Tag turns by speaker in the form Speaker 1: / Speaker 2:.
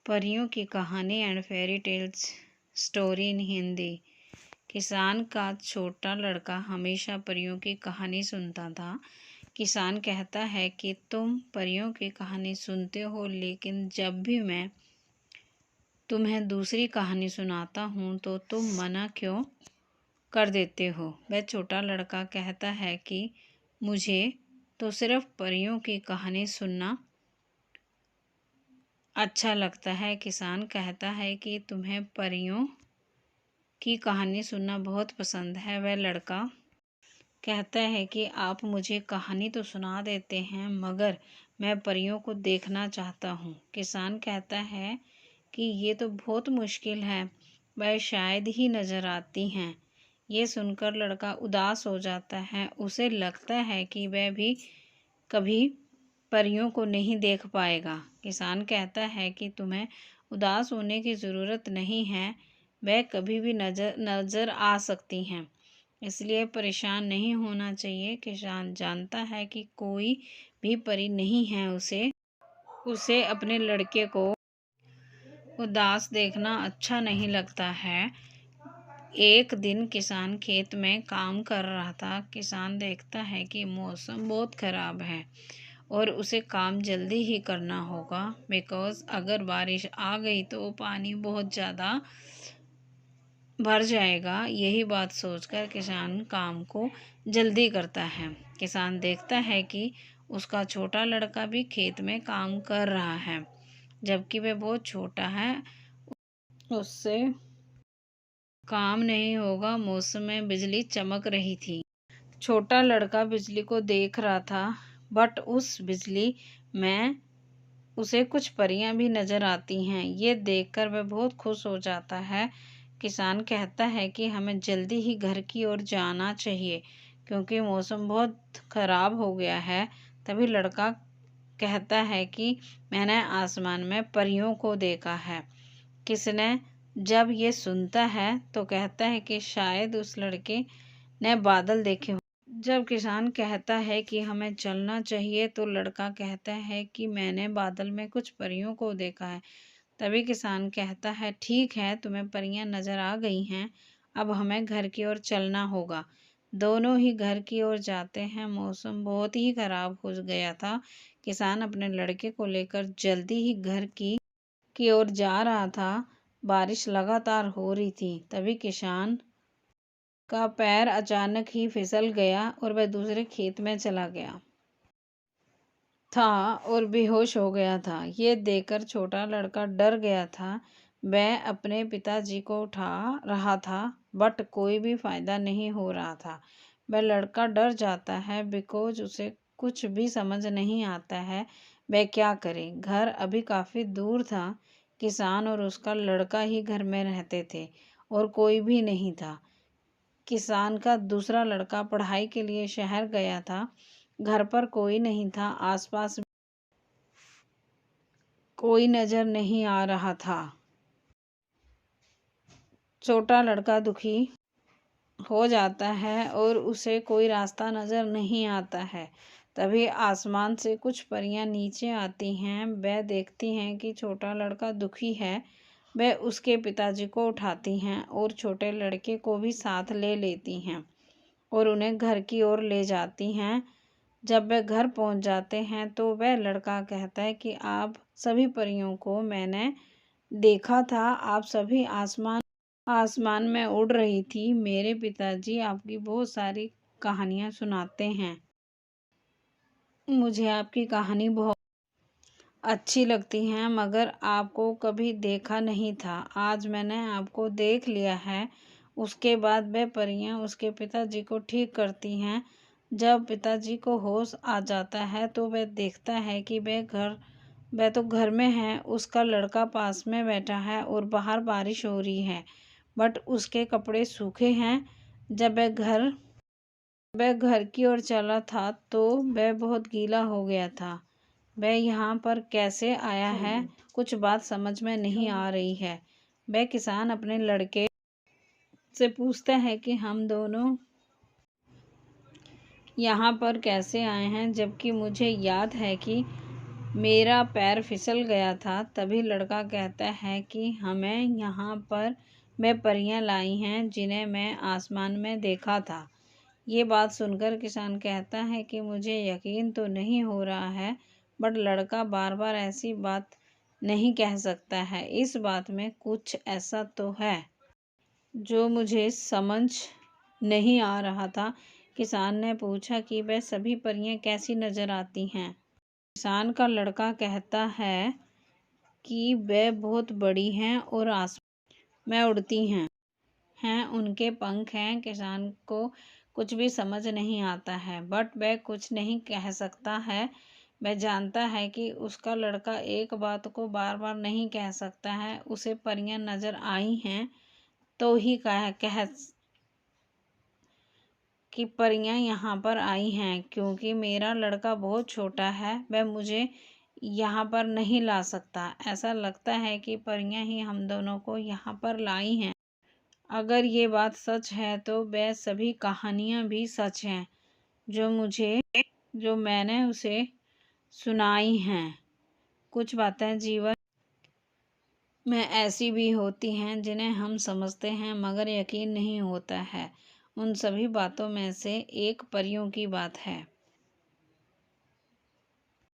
Speaker 1: परियों की कहानी and fairy tales story in Hindi. किसान का छोटा लड़का हमेशा परियों की कहानी सुनता था। किसान कहता है कि तुम परियों की कहानी सुनते हो, लेकिन जब भी मैं तुम्हें दूसरी कहानी सुनाता हूँ तो तुम मना क्यों कर देते हो। वह छोटा लड़का कहता है कि मुझे तो सिर्फ परियों की कहानी सुनना अच्छा लगता है। किसान कहता है कि तुम्हें परियों की कहानी सुनना बहुत पसंद है। वह लड़का कहता है कि आप मुझे कहानी तो सुना देते हैं, मगर मैं परियों को देखना चाहता हूँ। किसान कहता है कि ये तो बहुत मुश्किल है, वह शायद ही नज़र आती हैं। ये सुनकर लड़का उदास हो जाता है। उसे लगता है कि वह भी कभी परियों को नहीं देख पाएगा। किसान कहता है कि तुम्हें उदास होने की ज़रूरत नहीं है, वह कभी भी नज़र आ सकती हैं, इसलिए परेशान नहीं होना चाहिए। किसान जानता है कि कोई भी परी नहीं है। उसे अपने लड़के को उदास देखना अच्छा नहीं लगता है। एक दिन किसान खेत में काम कर रहा था। किसान देखता है कि मौसम बहुत ख़राब है और उसे काम जल्दी ही करना होगा, बिकॉज़ अगर बारिश आ गई तो पानी बहुत ज़्यादा भर जाएगा। यही बात सोचकर किसान काम को जल्दी करता है। किसान देखता है कि उसका छोटा लड़का भी खेत में काम कर रहा है, जबकि वह बहुत छोटा है, उससे काम नहीं होगा। मौसम में बिजली चमक रही थी। छोटा लड़का बिजली को देख रहा था, बट उस बिजली में उसे कुछ परियां भी नजर आती हैं। ये देखकर वह बहुत खुश हो जाता है। किसान कहता है कि हमें जल्दी ही घर की ओर जाना चाहिए, क्योंकि मौसम बहुत ख़राब हो गया है। तभी लड़का कहता है कि मैंने आसमान में परियों को देखा है। किसने जब ये सुनता है तो कहता है कि शायद उस लड़के ने बादल देखे। जब किसान कहता है कि हमें चलना चाहिए तो लड़का कहता है कि मैंने बादल में कुछ परियों को देखा है। तभी किसान कहता है ठीक है, तुम्हें परियां नज़र आ गई हैं, अब हमें घर की ओर चलना होगा। दोनों ही घर की ओर जाते हैं। मौसम बहुत ही ख़राब हो गया था। किसान अपने लड़के को लेकर जल्दी ही घर की ओर जा रहा था। बारिश लगातार हो रही थी। तभी किसान का पैर अचानक ही फिसल गया और वह दूसरे खेत में चला गया था और बेहोश हो गया था। ये देखकर छोटा लड़का डर गया था। वह अपने पिताजी को उठा रहा था, बट कोई भी फायदा नहीं हो रहा था। वह लड़का डर जाता है, बिकॉज उसे कुछ भी समझ नहीं आता है वह क्या करे। घर अभी काफ़ी दूर था। किसान और उसका लड़का ही घर में रहते थे और कोई भी नहीं था। किसान का दूसरा लड़का पढ़ाई के लिए शहर गया था। घर पर कोई नहीं था। आसपास कोई नज़र नहीं आ रहा था। छोटा लड़का दुखी हो जाता है और उसे कोई रास्ता नज़र नहीं आता है। तभी आसमान से कुछ परियां नीचे आती हैं। वह देखती हैं कि छोटा लड़का दुखी है। वह उसके पिताजी को उठाती हैं और छोटे लड़के को भी साथ ले लेती हैं और उन्हें घर की ओर ले जाती हैं। जब वह घर पहुंच जाते हैं तो वह लड़का कहता है कि आप सभी परियों को मैंने देखा था, आप सभी आसमान में उड़ रही थी। मेरे पिताजी आपकी बहुत सारी कहानियाँ सुनाते हैं। मुझे आपकी कहानी बहुत अच्छी लगती हैं, मगर आपको कभी देखा नहीं था। आज मैंने आपको देख लिया है। उसके बाद वह परियां उसके पिताजी को ठीक करती हैं। जब पिताजी को होश आ जाता है तो वह देखता है कि वह तो घर में है। उसका लड़का पास में बैठा है और बाहर बारिश हो रही है, बट उसके कपड़े सूखे हैं। जब वह घर की ओर चला था तो वह बहुत गीला हो गया था। वह यहाँ पर कैसे आया है, कुछ बात समझ में नहीं आ रही है। वह किसान अपने लड़के से पूछता है कि हम दोनों यहाँ पर कैसे आए हैं, जबकि मुझे याद है कि मेरा पैर फिसल गया था। तभी लड़का कहता है कि हमें यहाँ पर वे परियां लाई हैं जिन्हें मैं आसमान में देखा था। ये बात सुनकर किसान कहता है कि मुझे यकीन तो नहीं हो रहा है, बट लड़का बार बार ऐसी बात नहीं कह सकता है। इस बात में कुछ ऐसा तो है जो मुझे समझ नहीं आ रहा था। किसान ने पूछा कि वह सभी परियां कैसी नजर आती हैं। किसान का लड़का कहता है कि वे बहुत बड़ी हैं और आसमान में उड़ती हैं, उनके पंख हैं। किसान को कुछ भी समझ नहीं आता है, बट वह कुछ नहीं कह सकता है। वह जानता है कि उसका लड़का एक बात को बार बार नहीं कह सकता है। उसे परियां नजर आई हैं तो ही कह कि परियां यहाँ पर आई हैं, क्योंकि मेरा लड़का बहुत छोटा है, वह मुझे यहाँ पर नहीं ला सकता। ऐसा लगता है कि परियां ही हम दोनों को यहाँ पर लाई हैं। अगर ये बात सच है तो वह सभी कहानियाँ भी सच हैं जो मैंने उसे सुनाई हैं। कुछ बातें जीवन में ऐसी भी होती हैं जिन्हें हम समझते हैं मगर यकीन नहीं होता है। उन सभी बातों में से एक परियों की बात है।